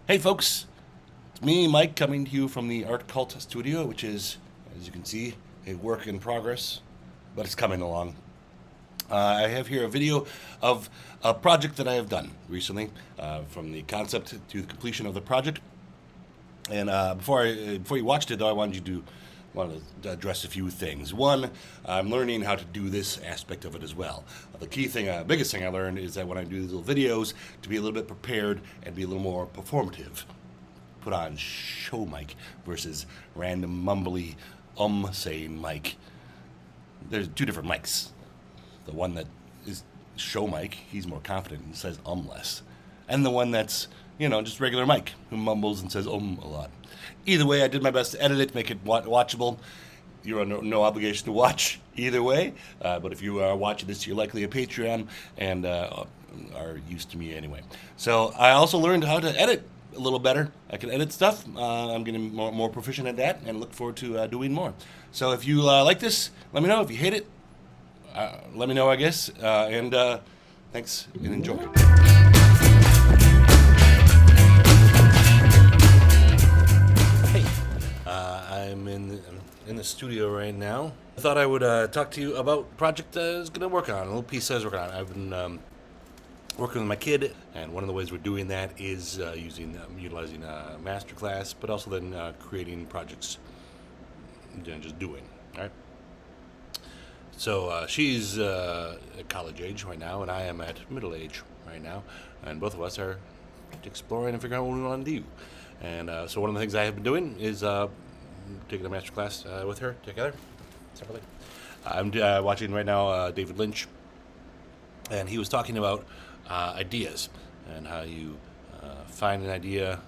Hey folks, it's me, Mike, coming to you from the Art Cult Studio, which is, as you can see, a work in progress, but it's coming along. I have here a video of a project that I have done recently, from the concept to the completion of the project. And before you watched it, though, I wanted to address a few things. One, I'm learning how to do this aspect of it as well. The key thing, biggest thing I learned is that when I do these little videos, to be a little bit prepared and be a little more performative. Put on show mic versus random mumbly saying mic. There's two different mics. The one that is show mic, he's more confident and says less. And the one that's, just regular Mike, who mumbles and says a lot. Either way, I did my best to edit it, make it watchable. You're under no obligation to watch either way, but if you are watching this, you're likely a Patreon and are used to me anyway. So I also learned how to edit a little better. I can edit stuff. I'm getting more proficient at that and look forward to doing more. So if you like this, let me know. If you hate it, let me know, I guess. And thanks and enjoy. I'm in the studio right now. I thought I would talk to you about a project I was going to work on, a little piece I was working on. I've been working with my kid, and one of the ways we're doing that is utilizing a masterclass, but also then creating projects, just doing, right? So she's at college age right now, and I am at middle age right now, and both of us are exploring and figuring out what we want to do. And so one of the things I have been doing is taking a master class with her together, separately. I'm watching right now David Lynch, and he was talking about ideas and how you find an idea,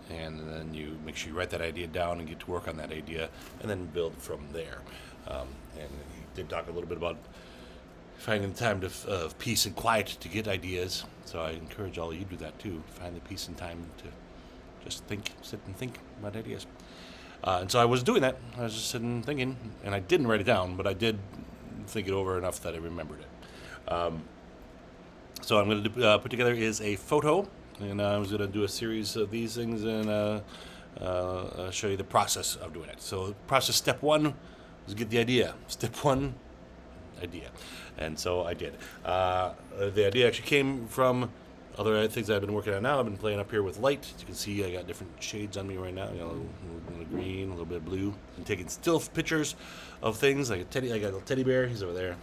and then you make sure you write that idea down and get to work on that idea, and then build from there. And he did talk a little bit about finding the time of peace and quiet to get ideas. So I encourage all of you to do that too. Find the peace and time to just sit and think about ideas. And so I was doing that. I was just sitting and thinking, and I didn't write it down, but I did think it over enough that I remembered it. So I'm going to put together is a photo, and I was going to do a series of these things and show you the process of doing it. So process step one was get the idea. Step one, idea. And so I did. The idea actually came from other things I've been working on now. I've been playing up here with light. As you can see, I got different shades on me right now. A little bit of green, a little bit of blue. I'm taking still pictures of things like I got a little teddy bear. He's over there,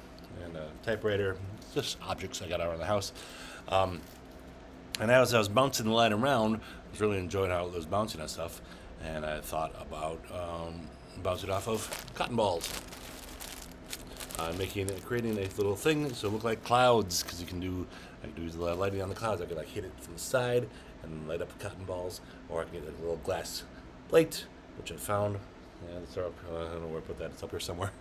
and a typewriter. Just objects I got around the house. And as I was bouncing the light around, I was really enjoying how it was bouncing on stuff. And I thought about bouncing it off of cotton balls. Creating a little thing so it look like clouds, because I can do lighting on the clouds. I could hit it from the side and light up the cotton balls, or I can get a little glass plate, which I found. Yeah, it's up, I don't know where I put that. It's up here somewhere.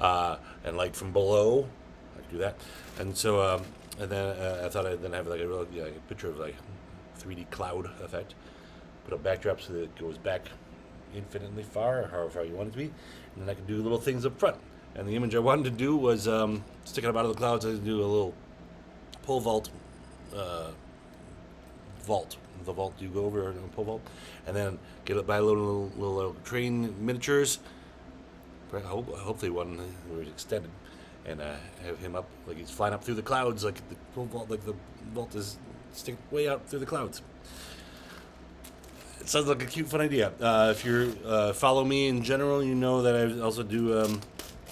And light from below. I can do that. And so, and then I thought I'd then have like a picture of like 3D cloud effect. Put a backdrop so that it goes back infinitely far, or however far you want it to be. And then I can do little things up front. And the image I wanted to do was sticking up out of the clouds. I could do a little pole vault. The vault you go over, a pole vault, and then get it by little train miniatures. Hopefully one where it's extended, and have him up like he's flying up through the clouds, like the pole vault, like the vault is sticking way out through the clouds. It sounds like a cute, fun idea. If you follow me in general, you know that I also do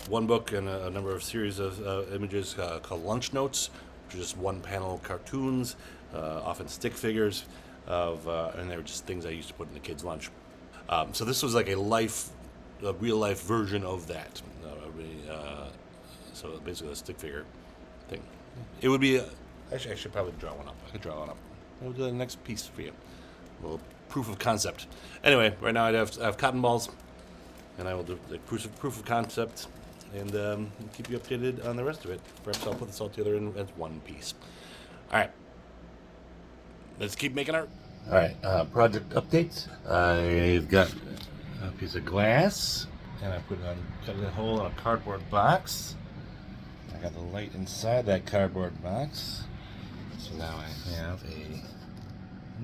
one book and a number of series of images called Lunch Notes, which are just one-panel cartoons, often stick figures, and they were just things I used to put in the kids' lunch. So this was like a real-life version of that. So basically a stick figure thing. It would be, I should probably draw one up. I could draw one up. We'll do the next piece for you. A little proof of concept. Anyway, right now I have cotton balls, and I will do the proof of concept, and keep you updated on the rest of it. Perhaps I'll put this all together as one piece. All right. Let's keep making art. All right, project updates. I've got a piece of glass, and I cut a hole in a cardboard box. I got the light inside that cardboard box. So now I have a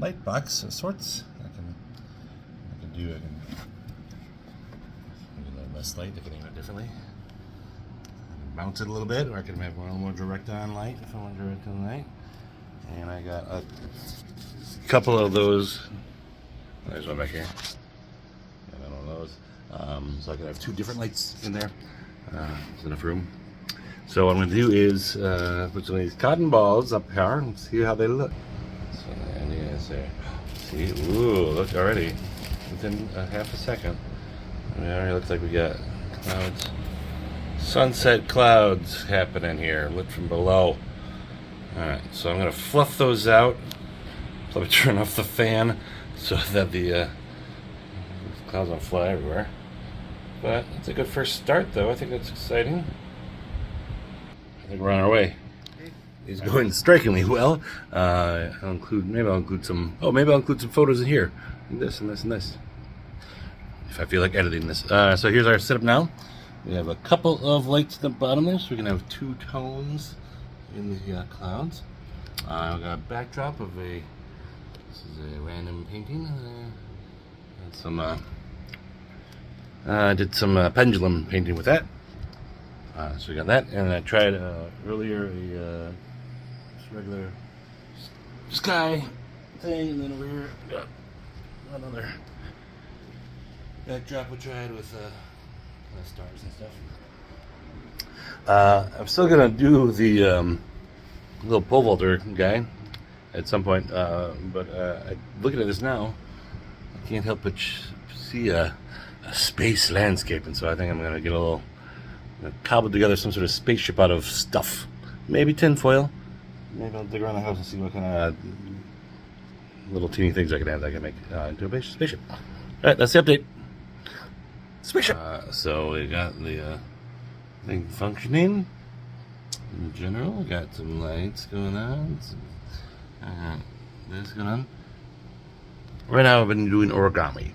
light box of sorts. I can make it less light. I can aim it differently. I can bounce it a little bit, or I can have a little more direct on light if I want direct on light. And I got a couple of those. There's one back here. Got one of those. So I can have two different lights in there. There's enough room. So what I'm going to do is put some of these cotton balls up here and see how they look. So there. See, ooh, look already. Within a half a second. It already looks like we got clouds. Sunset clouds happening here, lit from below. Alright, so I'm going to fluff those out. Probably turn off the fan so that the clouds don't fly everywhere. But it's a good first start, though. I think that's exciting. I think we're on our way. He's going strikingly well. I'll include some photos in here. This and this and this. If I feel like editing this. So here's our setup now. We have a couple of lights at the bottom there, so we can have two tones in the clouds. I've got a backdrop of this is a random painting. I did some pendulum painting with that. So we got that, and I tried earlier a just regular sky thing, and then over here got another backdrop we tried with stars and stuff. I'm still gonna do the little pole vaulter guy at some point, but looking at this now, I can't help but see a space landscape, and so I think I'm gonna get a little cobble together some sort of spaceship out of stuff. Maybe tinfoil. Maybe I'll dig around the house and see what kind of little teeny things I can have that I can make into a spaceship. Alright, that's the update. Spaceship! So we got the thing functioning. In general, we got some lights going on. This going on. Right now I've been doing origami.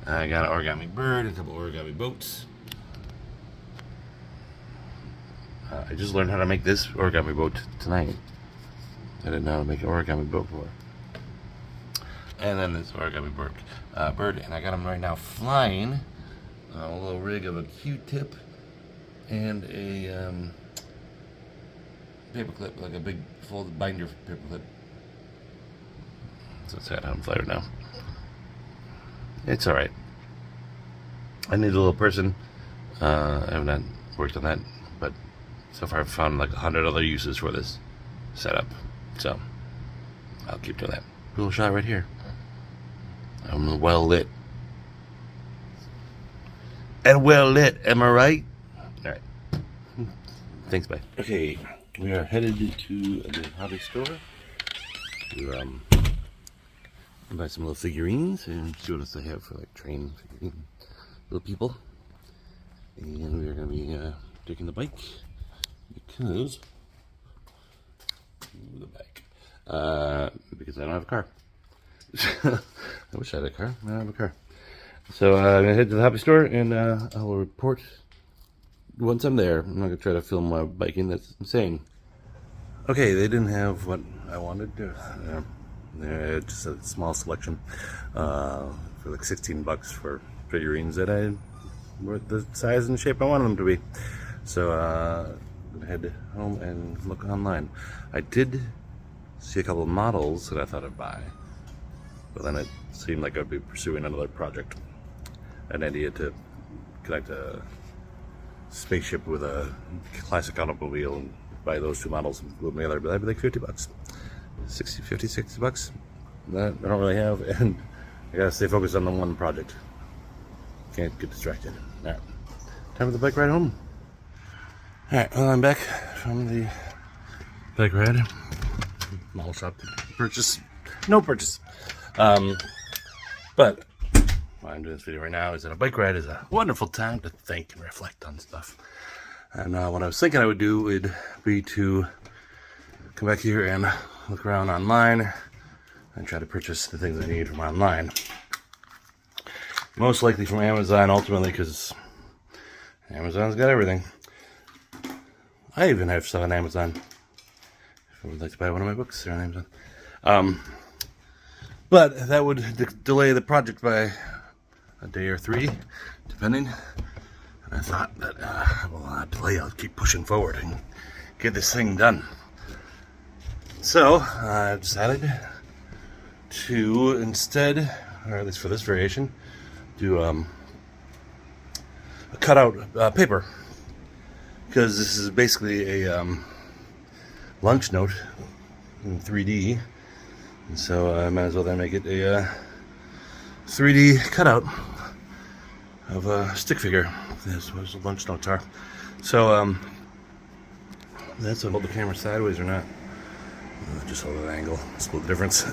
I got an origami bird, a couple origami boats. I just learned how to make this origami boat tonight. I didn't know how to make an origami boat before. And then this origami bird, and I got him right now flying. A little rig of a Q-tip and a paperclip, like a big folded binder paperclip. So sad how I'm fly right now. It's alright. I need a little person. I have not worked on that, but so far I've found like 100 other uses for this setup. So I'll keep doing that. Little shot right here. I'm well lit. And well lit, am I right? Alright. Thanks, bye. Okay, we are headed to the hobby store to buy some little figurines and see what else they have for like train figurine little people. And we are going to be taking the bike because I don't have a car. I wish I had a car. I don't have a car. So I'm going to head to the hobby store and I will report once I'm there. I'm not going to try to film my biking. That's insane. Okay, they didn't have what I wanted. Just a small selection for like $16 for figurines that were the size and shape I wanted them to be. So I'm going to head home and look online. I did see a couple of models that I thought I'd buy, but then it seemed like I'd be pursuing another project. An idea to connect a spaceship with a classic automobile and buy those two models and glue them together, but that'd be like $50. 60 bucks. That I don't really have, and I gotta stay focused on the one project. Can't get distracted. Alright, time for the bike ride home. Alright, well, I'm back from the bike ride. Mall shop purchase. No purchase. But why I'm doing this video right now is that a bike ride is a wonderful time to think and reflect on stuff. And what I was thinking I would do would be to come back here and look around online and try to purchase the things I need from online. Most likely from Amazon, ultimately, because Amazon's got everything. I even have stuff on Amazon. If I would like to buy one of my books, they're on Amazon. But that would delay the project by a day or 3, depending. And I thought that, not delay, I'll keep pushing forward and get this thing done. So I decided to instead, or at least for this variation, do a cutout paper, because this is basically a lunch note in 3D, and so I might as well then make it a 3D cutout of a stick figure. That's what the lunch notes are. So that's what, hold the camera sideways or not. Just hold an angle, split the difference.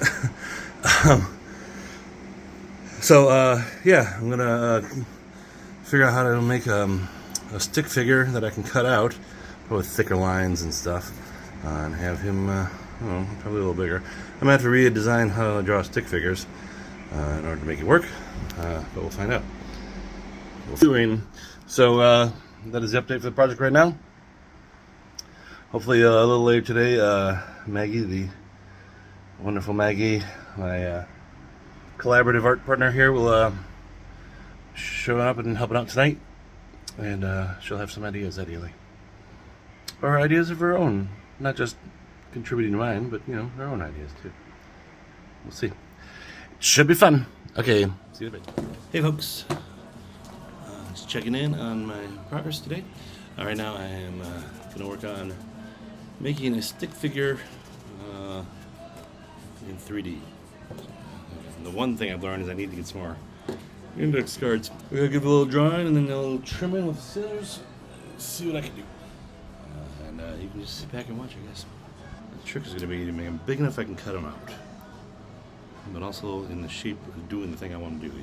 Yeah, I'm gonna figure out how to make a stick figure that I can cut out with thicker lines and stuff, and have him probably a little bigger. I'm gonna have to redesign how to draw stick figures in order to make it work, but we'll find out. So that is the update for the project right now. Hopefully a little later today, Maggie, the wonderful Maggie, my collaborative art partner here, will show up and help out tonight, and she'll have some ideas, ideally, or ideas of her own, not just contributing to mine, but her own ideas too. We'll see. It should be fun. Okay, see you in a bit. Hey folks, just checking in on my progress today. Right now I am gonna work on making a stick figure in 3D. And the one thing I've learned is I need to get some more index cards. We're gonna give it a little drawing and then a little trimming with scissors. See what I can do. And you can just sit back and watch, I guess. The trick is gonna be to make them big enough I can cut them out, but also in the shape of doing the thing I want to do. I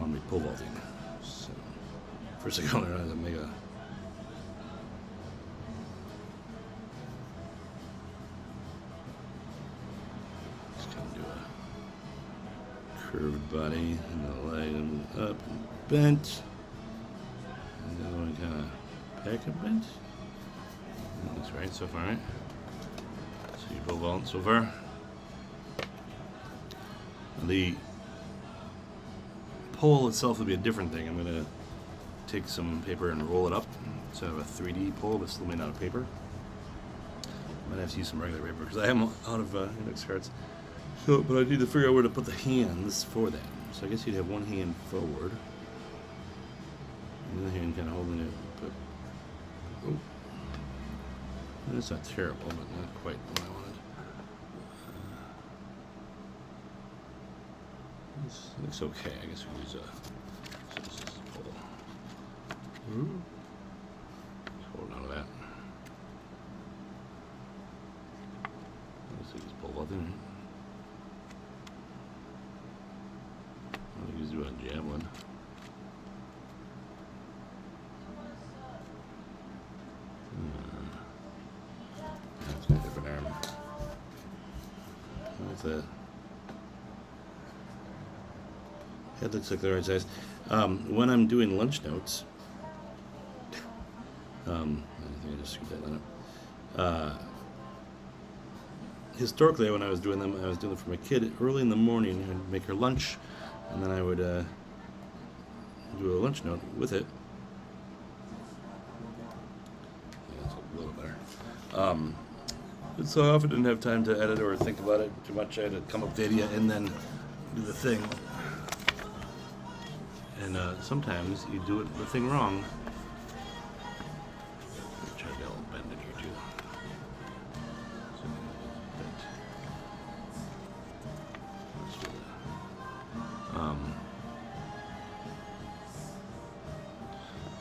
want to be pole vaulting. So first thing I want to learn is to make a curved body, and the leg up and bent, and the other one kind of back and bent. That looks right so far, right? So you pole vault so far. The pole itself will be a different thing. I'm going to take some paper and roll it up, so I have a 3D pole but still made out of paper. I might have to use some regular paper because I am out of index cards. So, but I need to figure out where to put the hands for that. So I guess you'd have one hand forward, and the other hand kind of holding it. But oh, that's not terrible, but not quite what I wanted. This looks okay. I guess we can use a pole. Hold on to that. Let's see, just pull that in. I think he's doing a javelin. That's a different arm. That's it. Head looks like the right size. When I'm doing lunch notes, I think I just screwed that line up. Historically, when I was doing them for my kid early in the morning. I'd make her lunch, and then I would do a lunch note with it. Yeah, that's a little better. So I often didn't have time to edit or think about it too much. I had to come up with the idea and then do the thing. And sometimes you do the thing wrong. Try to get a little bend in here too.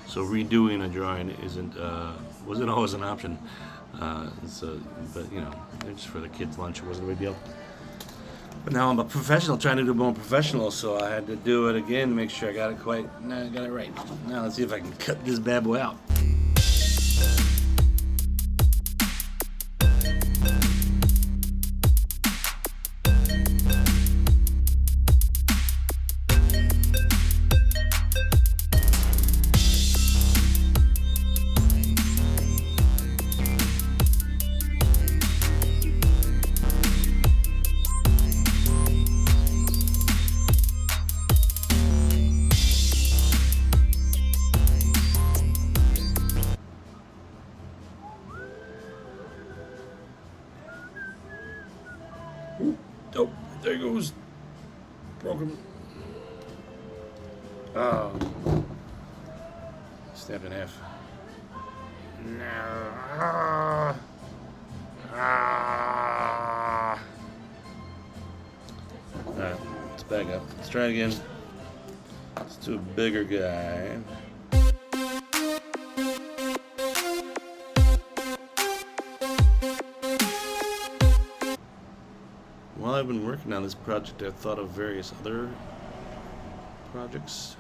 So redoing a drawing wasn't always an option. But just for the kids' lunch, it wasn't a big deal. But now I'm a professional, trying to do more professional, so I had to do it again to make sure I got it right. Now let's see if I can cut this bad boy out. broken. Oh. Snapped in half. No. Alright, let's back up. Let's try it again. Let's do a bigger guy. While I've been working on this project, I've thought of various other projects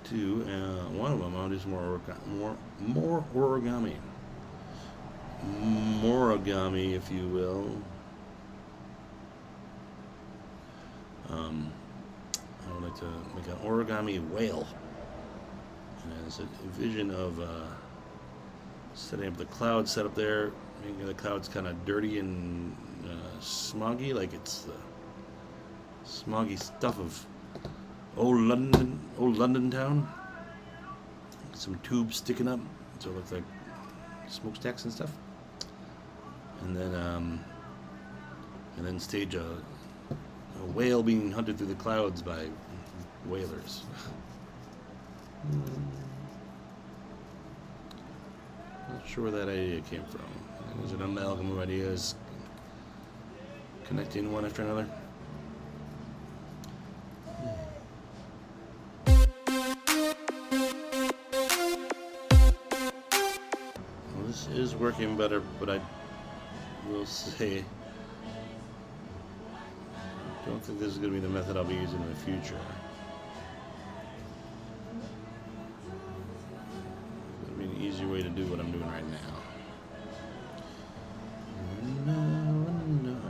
to do. One of them, I'll do some more origami. Morigami, if you will. I would like to make an origami whale. And it's a vision of setting up the cloud set up there, making the clouds kind of dirty and smoggy, like it's the smoggy stuff of old London town. Some tubes sticking up, so it looks like smokestacks and stuff. And then stage a whale being hunted through the clouds by whalers. Not sure where that idea came from. It was an amalgam of ideas connecting one after another. Well, this is working better, but I will say I don't think this is going to be the method I'll be using in the future. It's going to be an easier way to do what I'm doing right now. I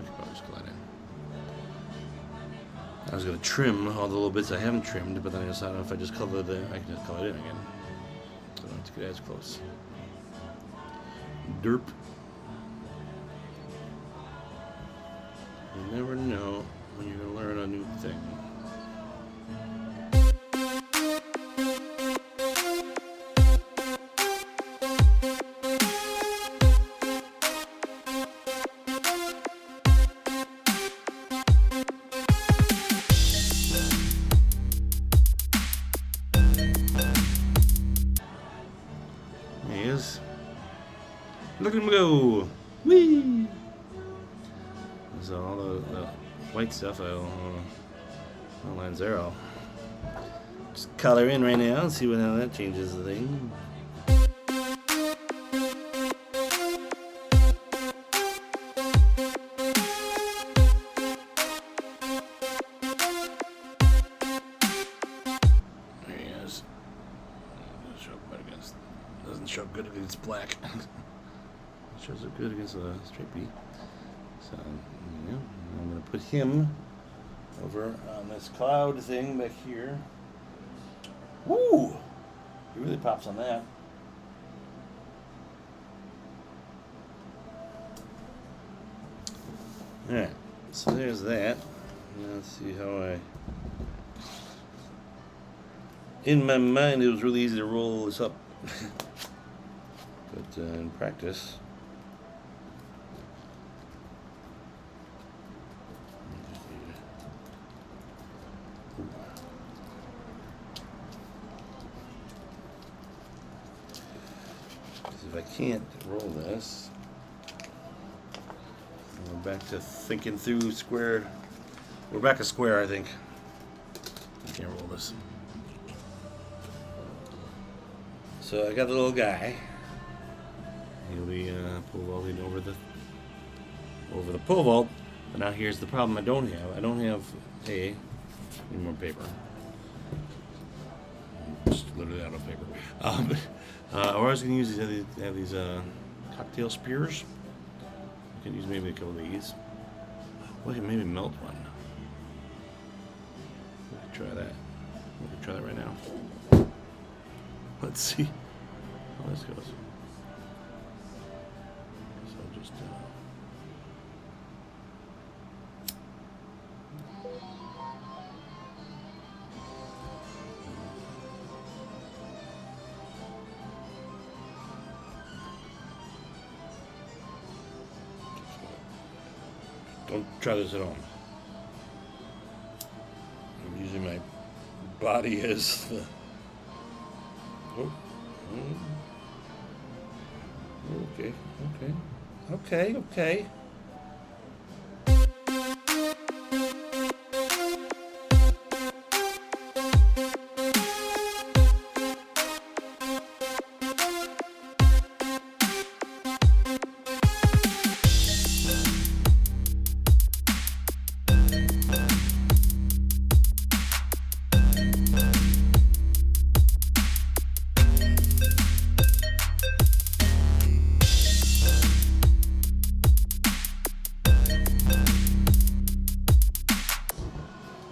could probably just glide in. I was going to trim all the little bits I haven't trimmed, but then I decided if I just color I can just color it in again. So I don't have to get as close. Derp. You never know when you're going to learn a new thing. There he is. Look at him go! Whee! So all the white stuff, all lines there, I'll just color in right now and see how that changes the thing. There he is. Doesn't show up good against black. Shows up good against a straight beat. So, yeah, I'm going to put him over on this cloud thing back here. Woo! He really pops on that. Alright, so there's that. Now let's see how in my mind, it was really easy to roll this up. But in practice, if I can't roll this, we're back to thinking through square. We're back to square, I think. I can't roll this. So I got the little guy. He'll be pole vaulting over the pole vault. But now here's the problem I don't have. I don't have any more paper. Just literally out of paper. Or I was going to use these cocktail spears. I could use maybe a couple of these. Well, I can maybe melt one. We could try that. We could try that right now. Let's see how this goes. So just don't try this at home. body is. Oh. Okay.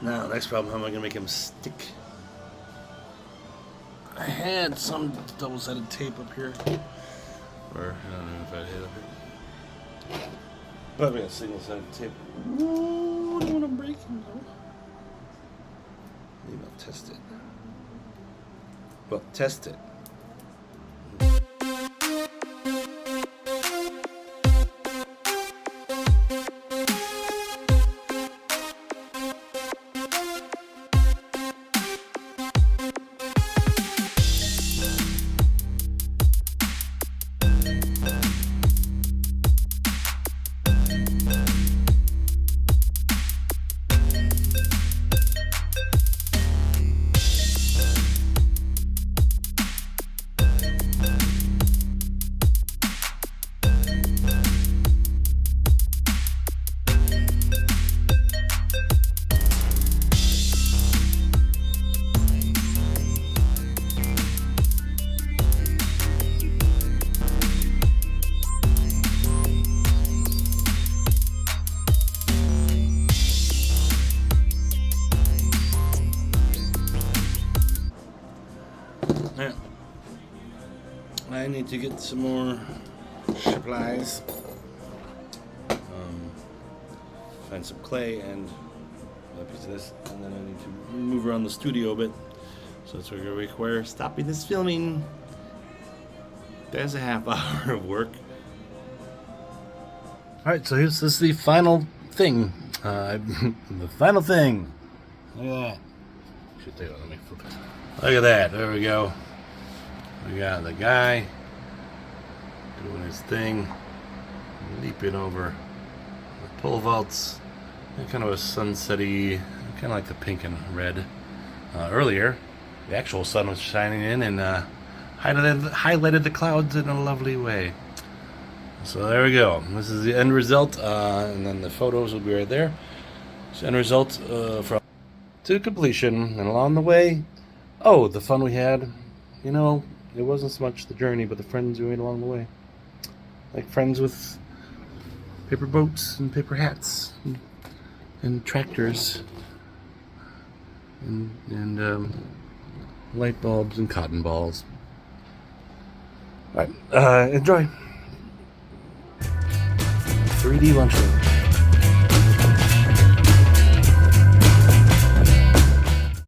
Now, next problem, how am I going to make him stick? I had some double-sided tape up here. Or, I don't know if I had it up here. But we got single-sided tape. Ooh, I don't want to break him, though. Maybe I'll test it. Well, test it. Yeah. I need to get some more supplies. Find some clay and a piece of this, and then I need to move around the studio a bit. So that's going to require stopping this filming. There's a half hour of work. Alright, so this is the final thing. The final thing. Look at that. Should take it. Let me flip it. Look at that. There we go. We got the guy doing his thing, leaping over the pole vaults. Kind of a sunsetty, kind of like the pink and red. Earlier, the actual sun was shining in and highlighted the clouds in a lovely way. So there we go. This is the end result, and then the photos will be right there. It's the end result from to completion, and along the way, oh, the fun we had. You know, it wasn't so much the journey, but the friends we made along the way. Like friends with paper boats and paper hats and tractors and light bulbs and cotton balls. All right, enjoy. 3D lunchroom.